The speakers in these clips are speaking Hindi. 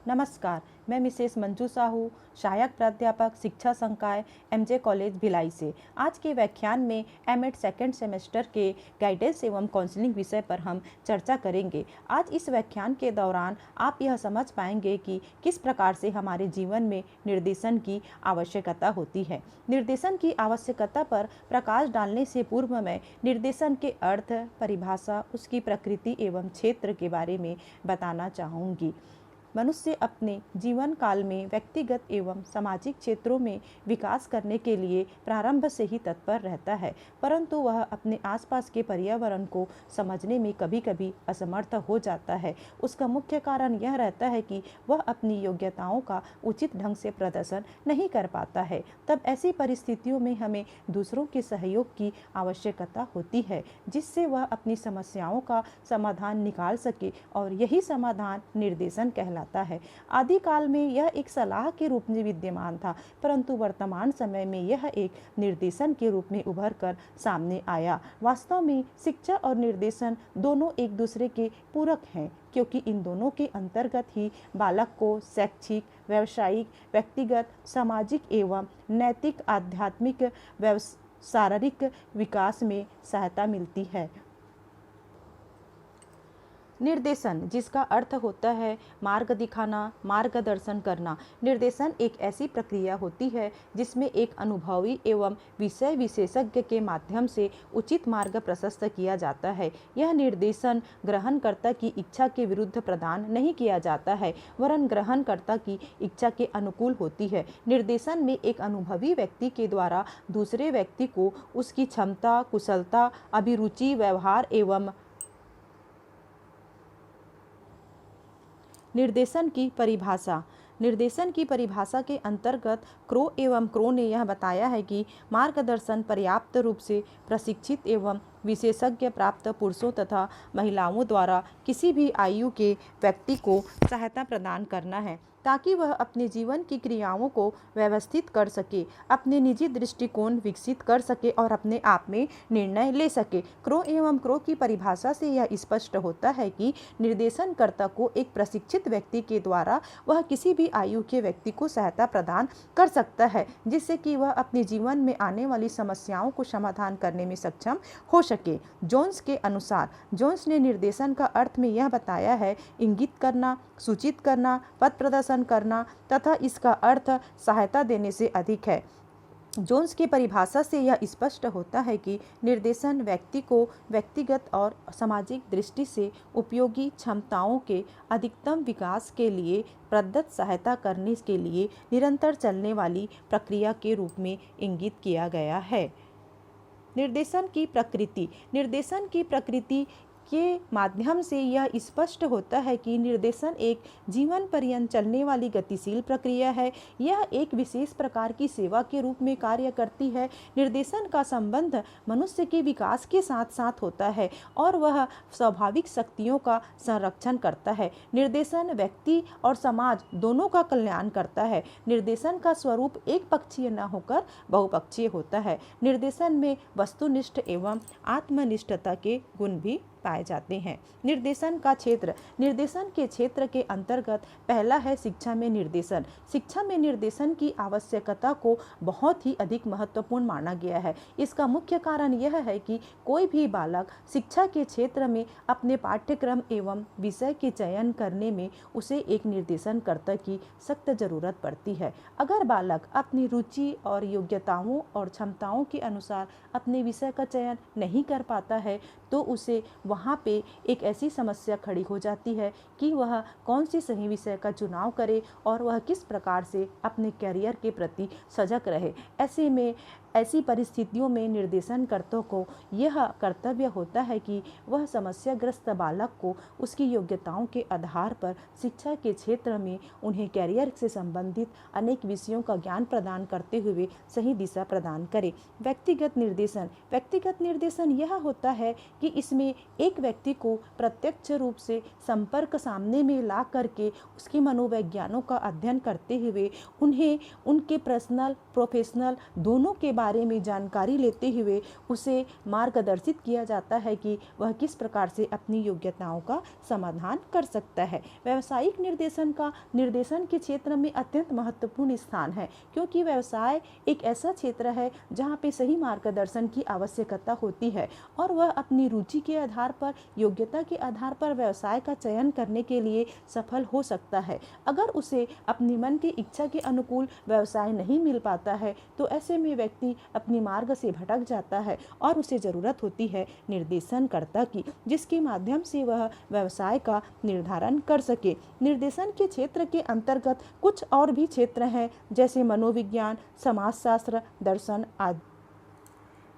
नमस्कार, मैं मिसेस मंजू साहू, सहायक प्राध्यापक शिक्षा संकाय एमजे कॉलेज भिलाई से। आज के व्याख्यान में एमएड सेकेंड सेमेस्टर के गाइडेंस एवं काउंसलिंग विषय पर हम चर्चा करेंगे। आज इस व्याख्यान के दौरान आप यह समझ पाएंगे कि किस प्रकार से हमारे जीवन में निर्देशन की आवश्यकता होती है। निर्देशन की आवश्यकता पर प्रकाश डालने से पूर्व मैं निर्देशन के अर्थ, परिभाषा, उसकी प्रकृति एवं क्षेत्र के बारे में बताना चाहूँगी। मनुष्य अपने जीवन काल में व्यक्तिगत एवं सामाजिक क्षेत्रों में विकास करने के लिए प्रारंभ से ही तत्पर रहता है, परंतु वह अपने आसपास के पर्यावरण को समझने में कभी कभी असमर्थ हो जाता है। उसका मुख्य कारण यह रहता है कि वह अपनी योग्यताओं का उचित ढंग से प्रदर्शन नहीं कर पाता है। तब ऐसी परिस्थितियों में हमें दूसरों के सहयोग की आवश्यकता होती है, जिससे वह अपनी समस्याओं का समाधान निकाल सके, और यही समाधान निर्देशन कहलाता है। आदि काल में यह एक सलाह के रूप में विद्यमान था, परंतु वर्तमान समय में यह एक निर्देशन के रूप में उभर कर सामने आया। वास्तव में शिक्षा और निर्देशन दोनों एक दूसरे के पूरक हैं, क्योंकि इन दोनों के अंतर्गत ही बालक को शैक्षिक, व्यावसायिक, व्यक्तिगत, सामाजिक एवं नैतिक, आध्यात्मिक, शारीरिक विकास में सहायता मिलती है। निर्देशन, जिसका अर्थ होता है मार्ग दिखाना, मार्गदर्शन करना। निर्देशन एक ऐसी प्रक्रिया होती है जिसमें एक अनुभवी एवं विषय विशेषज्ञ के माध्यम से उचित मार्ग प्रशस्त किया जाता है। यह निर्देशन ग्रहणकर्ता की इच्छा के विरुद्ध प्रदान नहीं किया जाता है, वरन ग्रहणकर्ता की इच्छा के अनुकूल होती है। निर्देशन में एक अनुभवी व्यक्ति के द्वारा दूसरे व्यक्ति को उसकी क्षमता, कुशलता, अभिरुचि, व्यवहार एवं निर्देशन की परिभाषा। निर्देशन की परिभाषा के अंतर्गत क्रो ने यह बताया है कि मार्गदर्शन पर्याप्त रूप से प्रशिक्षित एवं विशेषज्ञ प्राप्त पुरुषों तथा महिलाओं द्वारा किसी भी आयु के व्यक्ति को सहायता प्रदान करना है, ताकि वह अपने जीवन की क्रियाओं को व्यवस्थित कर सके, अपने निजी दृष्टिकोण विकसित कर सके और अपने आप में निर्णय ले सके। क्रो की परिभाषा से यह स्पष्ट होता है कि निर्देशनकर्ता को एक प्रशिक्षित व्यक्ति के द्वारा वह किसी भी आयु के व्यक्ति को सहायता प्रदान कर सकता है, जिससे कि वह अपने जीवन में आने वाली समस्याओं को समाधान करने में सक्षम हो सके। जोन्स के अनुसार, जोन्स ने निर्देशन का अर्थ में यह बताया है इंगित करना, सूचित करना, पथ प्रदर्शन करना तथा इसका अर्थ सहायता देने से अधिक है। जोन्स की परिभाषा से यह स्पष्ट होता है कि निर्देशन व्यक्ति को व्यक्तिगत और सामाजिक दृष्टि से उपयोगी क्षमताओं के अधिकतम विकास के लिए प्रदत्त सहायता करने के लिए निरंतर चलने वाली प्रक्रिया के रूप में इंगित किया गया है। निर्देशन की प्रकृति। निर्देशन की प्रकृति के माध्यम से यह स्पष्ट होता है कि निर्देशन एक जीवन पर्यंत चलने वाली गतिशील प्रक्रिया है। यह एक विशेष प्रकार की सेवा के रूप में कार्य करती है। निर्देशन का संबंध मनुष्य के विकास के साथ साथ होता है और वह स्वाभाविक शक्तियों का संरक्षण करता है। निर्देशन व्यक्ति और समाज दोनों का कल्याण करता है। निर्देशन का स्वरूप एक पक्षीय न होकर बहुपक्षीय होता है। निर्देशन में वस्तुनिष्ठ एवं आत्मनिष्ठता के गुण भी पाए जाते हैं। निर्देशन का क्षेत्र। निर्देशन के क्षेत्र के अंतर्गत पहला है शिक्षा में निर्देशन। शिक्षा में निर्देशन की आवश्यकता को बहुत ही अधिक महत्वपूर्ण माना गया है। इसका मुख्य कारण यह है कि कोई भी बालक शिक्षा के क्षेत्र में अपने पाठ्यक्रम एवं विषय के चयन करने में उसे एक निर्देशनकर्ता की सख्त जरूरत पड़ती है। अगर बालक अपनी रुचि और योग्यताओं और क्षमताओं के अनुसार अपने विषय का चयन नहीं कर पाता है, तो उसे वहाँ पे एक ऐसी समस्या खड़ी हो जाती है कि वह कौन सी सही विषय का चुनाव करे और वह किस प्रकार से अपने करियर के प्रति सजग रहे। ऐसे में ऐसी परिस्थितियों में निर्देशनकर्ता को यह कर्तव्य होता है कि वह समस्याग्रस्त बालक को उसकी योग्यताओं के आधार पर शिक्षा के क्षेत्र में उन्हें करियर से संबंधित अनेक विषयों का ज्ञान प्रदान करते हुए सही दिशा प्रदान करे। व्यक्तिगत निर्देशन। व्यक्तिगत निर्देशन यह होता है कि इसमें एक व्यक्ति को प्रत्यक्ष रूप से संपर्क सामने में ला करके उसके मनोवैज्ञानों का अध्ययन करते हुए उन्हें उनके पर्सनल, प्रोफेशनल दोनों के बारे में जानकारी लेते हुए उसे मार्गदर्शित किया जाता है कि वह किस प्रकार से अपनी योग्यताओं का समाधान कर सकता है। व्यावसायिक निर्देशन का निर्देशन के क्षेत्र में अत्यंत महत्वपूर्ण स्थान है, क्योंकि व्यवसाय एक ऐसा क्षेत्र है जहाँ पे सही मार्गदर्शन की आवश्यकता होती है और वह अपनी रुचि के आधार पर, योग्यता के आधार पर व्यवसाय का चयन करने के लिए सफल हो सकता है। अगर उसे अपनी मन की इच्छा के अनुकूल व्यवसाय नहीं मिल पाता है तो ऐसे में व्यक्ति अपनी मार्ग से भटक जाता है और उसे ज़रूरत होती है निर्देशनकर्ता की, जिसके माध्यम से वह व्यवसाय का निर्धारण कर सके। निर्देशन के क्षेत्र के अंतर्गत कुछ और भी क्षेत्र हैं, जैसे मनोविज्ञान, समाजशास्त्र, दर्शन आदि।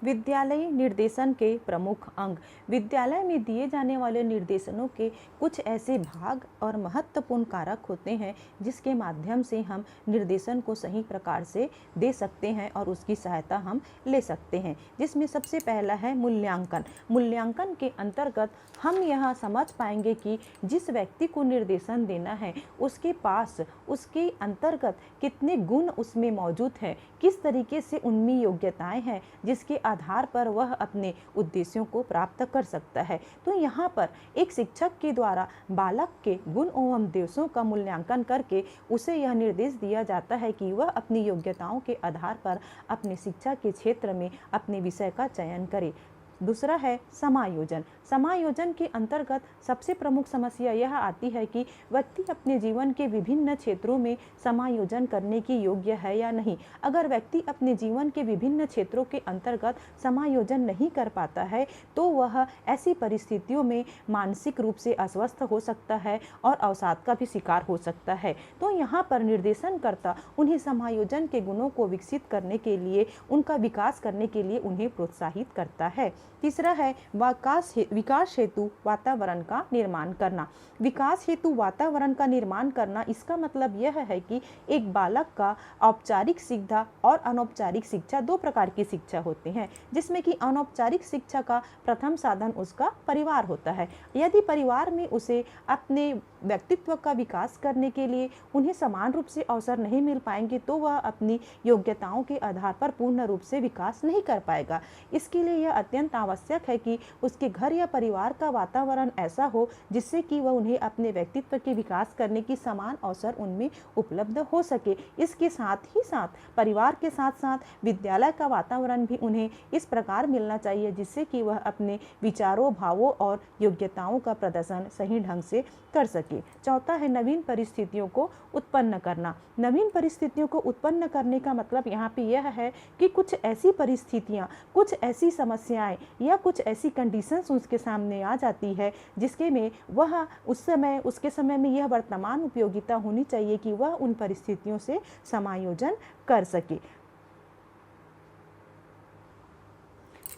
विद्यालय निर्देशन के प्रमुख अंग। विद्यालय में दिए जाने वाले निर्देशनों के कुछ ऐसे भाग और महत्वपूर्ण कारक होते हैं जिसके माध्यम से हम निर्देशन को सही प्रकार से दे सकते हैं और उसकी सहायता हम ले सकते हैं, जिसमें सबसे पहला है मूल्यांकन। मूल्यांकन के अंतर्गत हम यह समझ पाएंगे कि जिस व्यक्ति को निर्देशन देना है उसके पास उसके अंतर्गत कितने गुण उसमें मौजूद हैं, किस तरीके से उनमें योग्यताएं हैं जिसके आधार पर वह अपने उद्देश्यों को प्राप्त कर सकता है। तो यहाँ पर एक शिक्षक के द्वारा बालक के गुण एवं दोषों का मूल्यांकन करके उसे यह निर्देश दिया जाता है कि वह अपनी योग्यताओं के आधार पर अपने शिक्षा के क्षेत्र में अपने विषय का चयन करे। दूसरा है समायोजन। समायोजन के अंतर्गत सबसे प्रमुख समस्या यह आती है कि व्यक्ति अपने जीवन के विभिन्न क्षेत्रों में समायोजन करने की योग्य है या नहीं। अगर व्यक्ति अपने जीवन के विभिन्न क्षेत्रों के अंतर्गत समायोजन नहीं कर पाता है तो वह ऐसी परिस्थितियों में मानसिक रूप से अस्वस्थ हो सकता है और अवसाद का भी शिकार हो सकता है। तो यहाँ पर निर्देशनकर्ता उन्हें समायोजन के गुणों को विकसित करने के लिए, उनका विकास करने के लिए उन्हें प्रोत्साहित करता है। तीसरा है विकास हेतु वातावरण का निर्माण करना। विकास हेतु वातावरण का निर्माण करना, इसका मतलब यह है कि एक बालक का औपचारिक शिक्षा और अनौपचारिक शिक्षा, दो प्रकार की शिक्षा होती हैं, जिसमें कि अनौपचारिक शिक्षा का प्रथम साधन उसका परिवार होता है। यदि परिवार में उसे अपने व्यक्तित्व का विकास करने के लिए उन्हें समान रूप से अवसर नहीं मिल पाएंगे तो वह अपनी योग्यताओं के आधार पर पूर्ण रूप से विकास नहीं कर पाएगा। इसके लिए यह अत्यंत आवश्यक है कि उसके घर या परिवार का वातावरण ऐसा हो जिससे कि वह उन्हें अपने व्यक्तित्व के विकास करने की समान अवसर उनमें उपलब्ध हो सके। इसके साथ ही साथ परिवार के साथ साथ विद्यालय का वातावरण भी उन्हें इस प्रकार मिलना चाहिए जिससे कि वह अपने विचारों, भावों और योग्यताओं का प्रदर्शन सही ढंग से कर सके। चौथा है नवीन परिस्थितियों को उत्पन्न करना। नवीन परिस्थितियों को उत्पन्न करने का मतलब यहाँ पे यह है कि कुछ ऐसी परिस्थितियाँ, कुछ ऐसी समस्याएं या कुछ ऐसी कंडीशंस उसके सामने आ जाती है जिसके में वह उसके समय में यह वर्तमान उपयोगिता होनी चाहिए कि वह उन परिस्थितियों से समायोजन कर सके।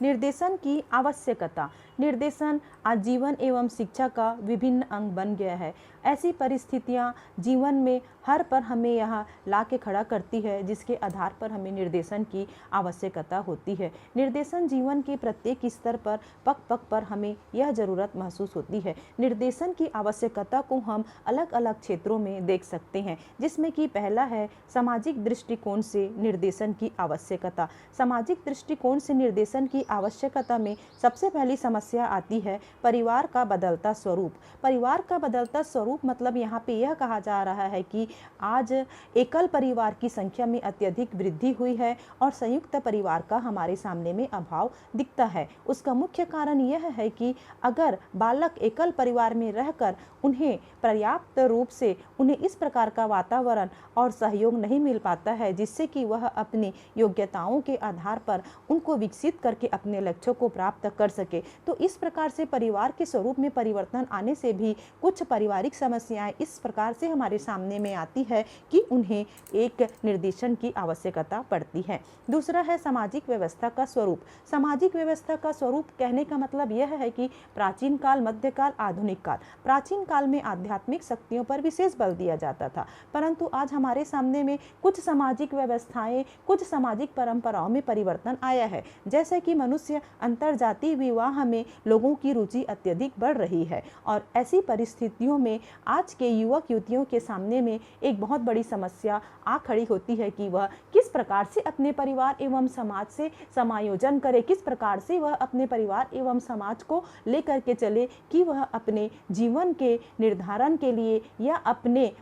निर्देशन की आवश्यकता। निर्देशन आज जीवन एवं शिक्षा का विभिन्न अंग बन गया है। ऐसी परिस्थितियां जीवन में हर पर हमें यहाँ ला के खड़ा करती है जिसके आधार पर हमें निर्देशन की आवश्यकता होती है। निर्देशन जीवन के प्रत्येक स्तर पर, पग पग पर हमें यह ज़रूरत महसूस होती है। निर्देशन की आवश्यकता को हम अलग अलग क्षेत्रों में देख सकते हैं, जिसमें कि पहला है सामाजिक दृष्टिकोण से निर्देशन की आवश्यकता। सामाजिक दृष्टिकोण से निर्देशन की आवश्यकता में सबसे पहली समस्या आती है परिवार का बदलता स्वरूप। परिवार का बदलता स्वरूप मतलब यहाँ पे यह कहा जा रहा है कि आज एकल परिवार की संख्या में अत्यधिक वृद्धि हुई है और संयुक्त परिवार का हमारे सामने में अभाव दिखता है। उसका मुख्य कारण यह है कि अगर बालक एकल परिवार में रहकर उन्हें पर्याप्त रूप से उन्हें इस प्रकार का वातावरण और सहयोग नहीं मिल पाता है जिससे कि वह अपनी योग्यताओं के आधार पर उनको विकसित करके अपने लक्ष्यों को प्राप्त कर सके, तो इस प्रकार से परिवार के स्वरूप में परिवर्तन आने से भी कुछ पारिवारिक समस्याएं इस प्रकार से हमारे सामने में आती है कि उन्हें एक निर्देशन की आवश्यकता पड़ती है। दूसरा है सामाजिक व्यवस्था का स्वरूप। सामाजिक व्यवस्था का स्वरूप कहने का मतलब यह है कि प्राचीन काल, मध्यकाल, आधुनिक काल। प्राचीन काल में आध्यात्मिक शक्तियों पर विशेष बल दिया जाता था, परंतु आज हमारे सामने में कुछ सामाजिक व्यवस्थाएं, कुछ सामाजिक परंपराओं में परिवर्तन आया है, जैसे कि मनुष्य अंतरजातीय विवाह में लोगों की रुचि अत्यधिक बढ़ रही है और ऐसी परिस्थितियों में आज के युवक युवतियों के सामने में एक बहुत बड़ी समस्या आ खड़ी होती है कि वह किस किस प्रकार से अपने परिवार एवं समाज से समायोजन करे, किस प्रकार से वह अपने परिवार एवं समाज को लेकर के चले कि वह अपने जीवन के निर्धारण के लिए या अपने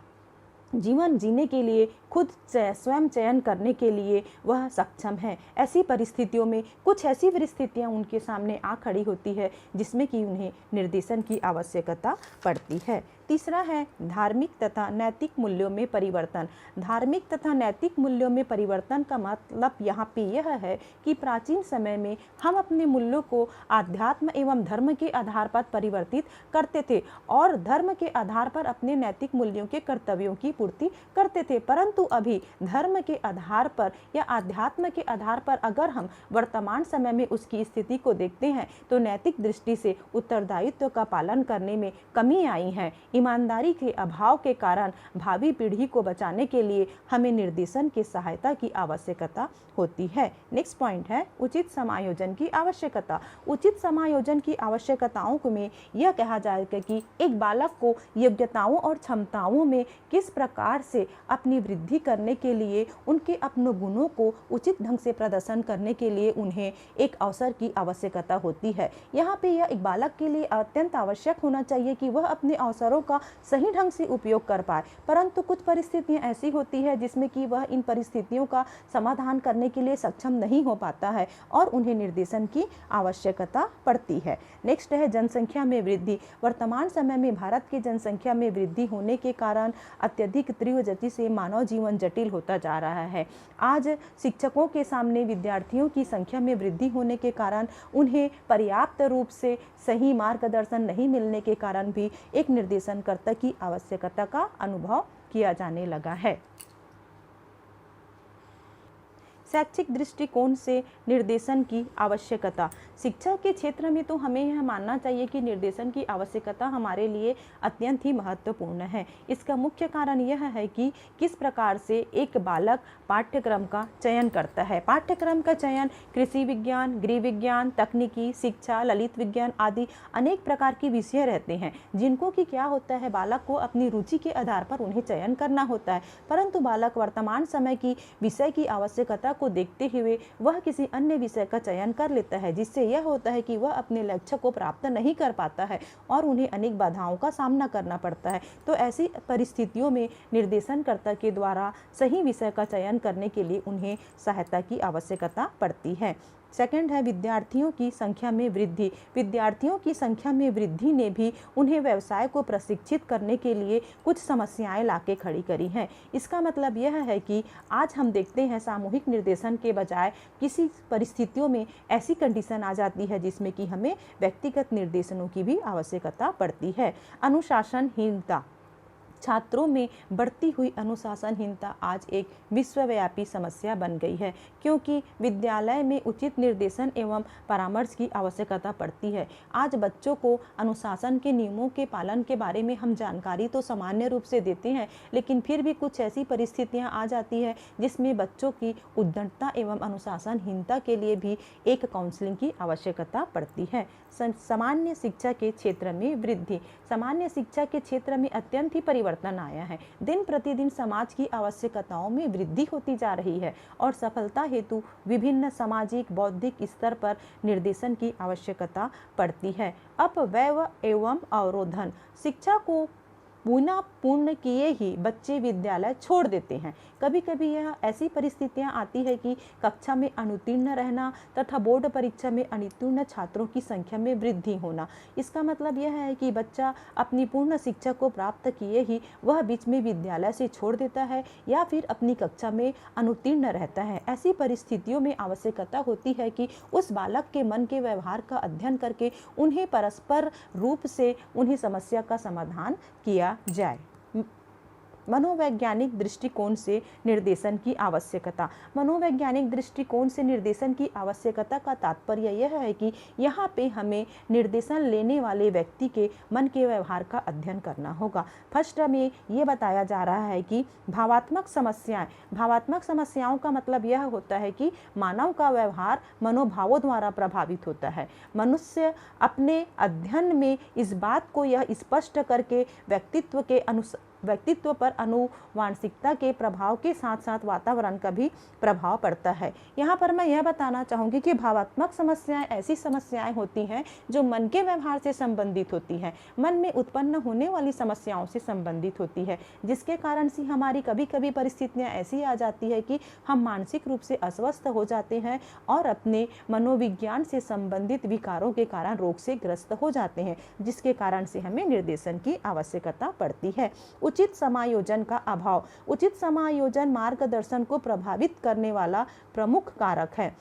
जीवन जीने के लिए खुद स्वयं चयन करने के लिए वह सक्षम है। ऐसी परिस्थितियों में कुछ ऐसी परिस्थितियां उनके सामने आ खड़ी होती है जिसमें कि उन्हें निर्देशन की आवश्यकता पड़ती है। तीसरा है धार्मिक तथा नैतिक मूल्यों में परिवर्तन। धार्मिक तथा नैतिक मूल्यों में परिवर्तन का मतलब यहाँ पे यह है कि प्राचीन समय में हम अपने मूल्यों को आध्यात्म एवं धर्म के आधार पर परिवर्तित करते थे और धर्म के आधार पर अपने नैतिक मूल्यों के कर्तव्यों की पूर्ति करते थे, परंतु अभी धर्म के आधार पर या आध्यात्म के आधार पर अगर हम वर्तमान समय में उसकी स्थिति को देखते हैं तो नैतिक दृष्टि से उत्तरदायित्व का पालन करने में कमी आई है। ईमानदारी के अभाव के कारण भावी पीढ़ी को बचाने के लिए हमें निर्देशन की सहायता की आवश्यकता होती है। नेक्स्ट पॉइंट है उचित समायोजन की आवश्यकता। उचित समायोजन की आवश्यकताओं में यह कहा जाएगा कि एक बालक को योग्यताओं और क्षमताओं में किस प्रकार से अपनी वृद्धि करने के लिए उनके अपने गुणों को उचित ढंग से प्रदर्शन करने के लिए उन्हें एक अवसर की आवश्यकता होती है। यहाँ पे यह एक बालक के लिए अत्यंत आवश्यक होना चाहिए कि वह अपने अवसरों का सही ढंग से उपयोग कर पाए, परंतु कुछ परिस्थितियां ऐसी होती है जिसमें कि वह इन परिस्थितियों का समाधान करने के लिए सक्षम नहीं हो पाता है और उन्हें निर्देशन की आवश्यकता पड़ती है। नेक्स्ट है जनसंख्या में वृद्धि। वर्तमान समय में भारत की जनसंख्या में वृद्धि होने के कारण अत्यधिक तीव्र गति से मानव जीवन जटिल होता जा रहा है। आज शिक्षकों के सामने विद्यार्थियों की संख्या में वृद्धि होने के कारण उन्हें पर्याप्त रूप से सही मार्गदर्शन नहीं मिलने के कारण भी एक निर्देशनकर्ता की आवश्यकता का अनुभव किया जाने लगा है। शैक्षिक दृष्टिकोण से निर्देशन की आवश्यकता। शिक्षा के क्षेत्र में तो हमें यह मानना चाहिए कि निर्देशन की आवश्यकता हमारे लिए अत्यंत ही महत्वपूर्ण है। इसका मुख्य कारण यह है कि किस प्रकार से एक बालक पाठ्यक्रम का चयन करता है। पाठ्यक्रम का चयन कृषि विज्ञान, गृह विज्ञान, तकनीकी शिक्षा, ललित विज्ञान आदि अनेक प्रकार के विषय रहते हैं जिनको कि क्या होता है बालक को अपनी रुचि के आधार पर उन्हें चयन करना होता है, परंतु बालक वर्तमान समय की विषय की आवश्यकता को देखते हुए वह किसी अन्य विषय का चयन कर लेता है, जिससे यह होता है कि वह अपने लक्ष्य को प्राप्त नहीं कर पाता है और उन्हें अनेक बाधाओं का सामना करना पड़ता है। तो ऐसी परिस्थितियों में निर्देशनकर्ता के द्वारा सही विषय का चयन करने के लिए उन्हें सहायता की आवश्यकता पड़ती है। सेकंड है विद्यार्थियों की संख्या में वृद्धि। विद्यार्थियों की संख्या में वृद्धि ने भी उन्हें व्यवसाय को प्रशिक्षित करने के लिए कुछ समस्याएं लाके खड़ी करी हैं। इसका मतलब यह है कि आज हम देखते हैं सामूहिक निर्देशन के बजाय किसी परिस्थितियों में ऐसी कंडीशन आ जाती है जिसमें कि हमें व्यक्तिगत निर्देशनों की भी आवश्यकता पड़ती है। अनुशासनहीनता। छात्रों में बढ़ती हुई अनुशासनहीनता आज एक विश्वव्यापी समस्या बन गई है, क्योंकि विद्यालय में उचित निर्देशन एवं परामर्श की आवश्यकता पड़ती है। आज बच्चों को अनुशासन के नियमों के पालन के बारे में हम जानकारी तो सामान्य रूप से देते हैं, लेकिन फिर भी कुछ ऐसी परिस्थितियां आ जाती है जिसमें बच्चों की उद्दंडता एवं अनुशासनहीनता के लिए भी एक काउंसलिंग की आवश्यकता पड़ती है। सामान्य शिक्षा के क्षेत्र में वृद्धि। सामान्य शिक्षा के क्षेत्र में अत्यंत ही परिवर्तन आया है। दिन प्रतिदिन समाज की आवश्यकताओं में वृद्धि होती जा रही है और सफलता हेतु विभिन्न सामाजिक बौद्धिक स्तर पर निर्देशन की आवश्यकता पड़ती है। अपव्यय एवं अवरोधन। शिक्षा को पुनः पूर्ण किए ही बच्चे विद्यालय छोड़ देते हैं। कभी कभी यह ऐसी परिस्थितियां आती है कि कक्षा में अनुत्तीर्ण रहना तथा बोर्ड परीक्षा में अनुत्तीर्ण छात्रों की संख्या में वृद्धि होना। इसका मतलब यह है कि बच्चा अपनी पूर्ण शिक्षा को प्राप्त किए ही वह बीच में विद्यालय से छोड़ देता है या फिर अपनी कक्षा में अनुत्तीर्ण रहता है। ऐसी परिस्थितियों में आवश्यकता होती है कि उस बालक के मन के व्यवहार का अध्ययन करके उन्हें परस्पर रूप से उन्हें समस्या का समाधान किया जाए। मनोवैज्ञानिक दृष्टिकोण से निर्देशन की आवश्यकता। मनोवैज्ञानिक दृष्टिकोण से निर्देशन की आवश्यकता का तात्पर्य यह है कि यहाँ पे हमें निर्देशन लेने वाले व्यक्ति के मन के व्यवहार का अध्ययन करना होगा। फर्स्ट में ये बताया जा रहा है कि भावात्मक समस्याएं। भावात्मक समस्याओं का मतलब यह होता है कि मानव का व्यवहार मनोभावों द्वारा प्रभावित होता है। मनुष्य अपने अध्ययन में इस बात को यह स्पष्ट करके व्यक्तित्व के व्यक्तित्व पर आनुवांशिकता के प्रभाव के साथ साथ वातावरण का भी प्रभाव पड़ता है। यहाँ पर मैं यह बताना चाहूँगी कि भावात्मक समस्याएं ऐसी समस्याएं होती हैं जो मन के व्यवहार से संबंधित होती हैं, मन में उत्पन्न होने वाली समस्याओं से संबंधित होती है, जिसके कारण से हमारी कभी कभी परिस्थितियाँ ऐसी आ जाती है कि हम मानसिक रूप से अस्वस्थ हो जाते हैं और अपने मनोविज्ञान से संबंधित विकारों के कारण रोग से ग्रस्त हो जाते हैं, जिसके कारण से हमें निर्देशन की आवश्यकता पड़ती है। उचित समायोजन का अभाव। उचित समायोजन मार्गदर्शन को प्रभावित करने वाला प्रमुख कारक है।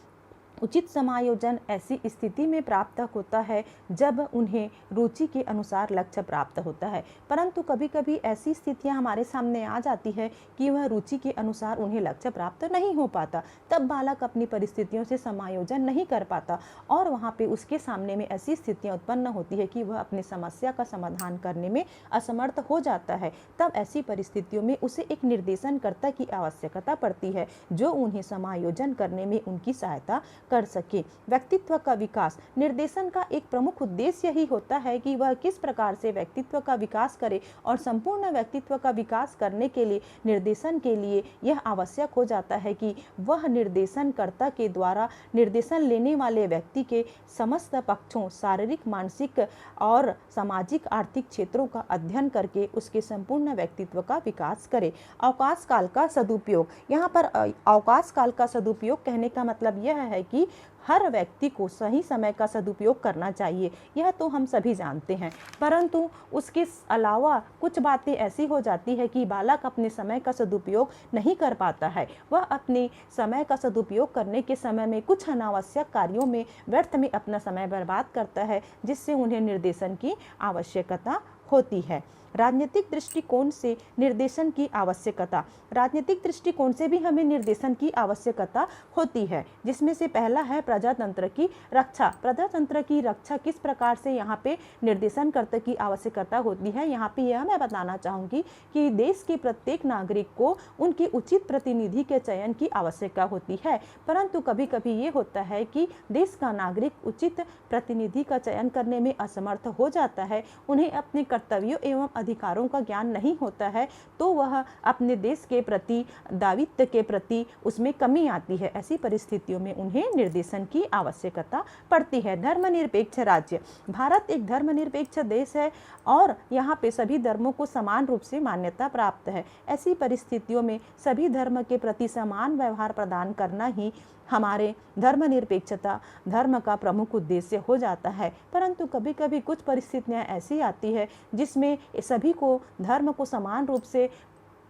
उचित समायोजन ऐसी स्थिति में प्राप्त होता है जब उन्हें रुचि के अनुसार लक्ष्य प्राप्त होता है, परंतु कभी कभी ऐसी स्थितियां हमारे सामने आ जाती है कि वह रुचि के अनुसार उन्हें लक्ष्य प्राप्त नहीं हो पाता। तब बालक अपनी परिस्थितियों से समायोजन नहीं कर पाता और वहाँ पे उसके सामने में ऐसी स्थितियाँ उत्पन्न होती है कि वह अपनी समस्या का समाधान करने में असमर्थ हो जाता है। तब ऐसी परिस्थितियों में उसे एक निर्देशनकर्ता की आवश्यकता पड़ती है जो उन्हें समायोजन करने में उनकी सहायता कर सके। व्यक्तित्व का विकास। निर्देशन का एक प्रमुख उद्देश्य यही होता है कि वह किस प्रकार से व्यक्तित्व का विकास करे और संपूर्ण व्यक्तित्व का विकास करने के लिए निर्देशन के लिए यह आवश्यक हो जाता है कि वह निर्देशनकर्ता के द्वारा निर्देशन लेने वाले व्यक्ति के समस्त पक्षों शारीरिक, मानसिक और सामाजिक आर्थिक क्षेत्रों का अध्ययन करके उसके संपूर्ण व्यक्तित्व का विकास करे। अवकाश काल का सदुपयोग। यहाँ पर अवकाश काल का सदुपयोग कहने का मतलब यह है कि हर व्यक्ति को सही समय का सदुपयोग करना चाहिए, यह तो हम सभी जानते हैं, परंतु उसके अलावा कुछ बातें ऐसी हो जाती है कि बालक अपने समय का सदुपयोग नहीं कर पाता है। वह अपने समय का सदुपयोग करने के समय में कुछ अनावश्यक कार्यों में व्यर्थ में अपना समय बर्बाद करता है, जिससे उन्हें निर्देशन की आवश्यकता होती है। राजनीतिक दृष्टिकोण से निर्देशन की आवश्यकता। राजनीतिक दृष्टिकोण से भी हमें निर्देशन की आवश्यकता होती है, जिसमें से पहला है प्रजातंत्र की रक्षा। प्रजातंत्र की रक्षा किस प्रकार से यहाँ पे निर्देशनकर्ता की आवश्यकता होती है, यहाँ पे यह मैं बताना चाहूँगी कि देश के प्रत्येक नागरिक को उनके उचित प्रतिनिधि के चयन की आवश्यकता होती है, परंतु कभी कभी ये होता है कि देश का नागरिक उचित प्रतिनिधि का चयन करने में असमर्थ हो जाता है, उन्हें अपने कर्तव्यों एवं अधिकारों का ज्ञान नहीं होता है, तो वह अपने देश के प्रति दायित्व के प्रति उसमें कमी आती है। ऐसी परिस्थितियों में उन्हें निर्देशन की आवश्यकता पड़ती है। धर्मनिरपेक्ष राज्य। भारत एक धर्मनिरपेक्ष देश है और यहाँ पे सभी धर्मों को समान रूप से मान्यता प्राप्त है। ऐसी परिस्थितियों में सभी धर्म के प्रति समान व्यवहार प्रदान करना ही हमारे धर्मनिरपेक्षता धर्म का प्रमुख उद्देश्य हो जाता है, परंतु कभी कभी कुछ परिस्थितियाँ ऐसी आती है जिसमें सभी को धर्म को समान रूप से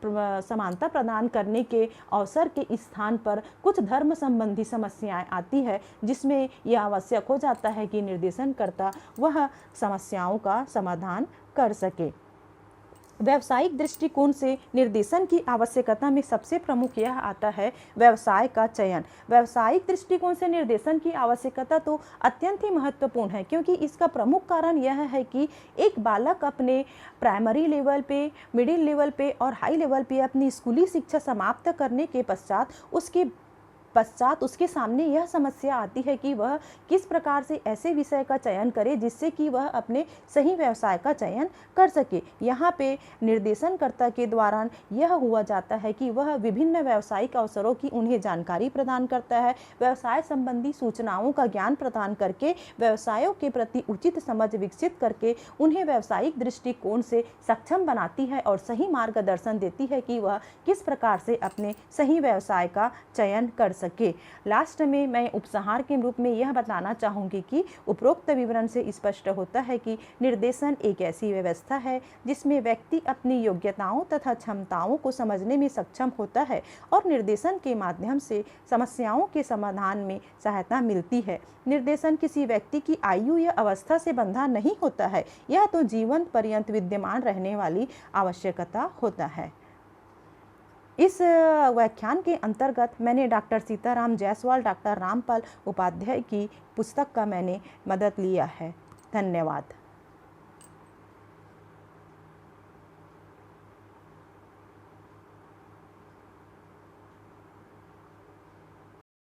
समानता प्रदान करने के अवसर के स्थान पर कुछ धर्म संबंधी समस्याएं आती है, जिसमें यह आवश्यक हो जाता है कि निर्देशनकर्ता वह समस्याओं का समाधान कर सके। व्यावसायिक दृष्टिकोण से निर्देशन की आवश्यकता में सबसे प्रमुख यह आता है व्यवसाय का चयन। व्यावसायिक दृष्टिकोण से निर्देशन की आवश्यकता तो अत्यंत ही महत्वपूर्ण है, क्योंकि इसका प्रमुख कारण यह है कि एक बालक अपने प्राइमरी लेवल पे, मिडिल लेवल पे और हाई लेवल पे अपनी स्कूली शिक्षा समाप्त करने के पश्चात उसके सामने यह समस्या आती है कि वह किस प्रकार से ऐसे विषय का चयन करे जिससे कि वह अपने सही व्यवसाय का चयन कर सके। यहाँ पे निर्देशनकर्ता के द्वारा यह हुआ जाता है कि वह विभिन्न व्यावसायिक अवसरों की उन्हें जानकारी प्रदान करता है, व्यवसाय संबंधी सूचनाओं का ज्ञान प्रदान करके व्यवसायों के प्रति उचित समझ विकसित करके उन्हें व्यावसायिक दृष्टिकोण से सक्षम बनाती है और सही मार्गदर्शन देती है कि वह किस प्रकार से अपने सही व्यवसाय का चयन कर सके। लास्ट में मैं उपसंहार के रूप में यह बताना चाहूँगी कि उपरोक्त विवरण से स्पष्ट होता है कि निर्देशन एक ऐसी व्यवस्था है जिसमें व्यक्ति अपनी योग्यताओं तथा क्षमताओं को समझने में सक्षम होता है और निर्देशन के माध्यम से समस्याओं के समाधान में सहायता मिलती है। निर्देशन किसी व्यक्ति की आयु या अवस्था से बंधा नहीं होता है, यह तो जीवन पर्यंत विद्यमान रहने वाली आवश्यकता होता है। इस व्याख्यान के अंतर्गत मैंने डॉक्टर सीताराम जायसवाल, डॉक्टर रामपाल उपाध्याय की पुस्तक का मैंने मदद लिया है। धन्यवाद।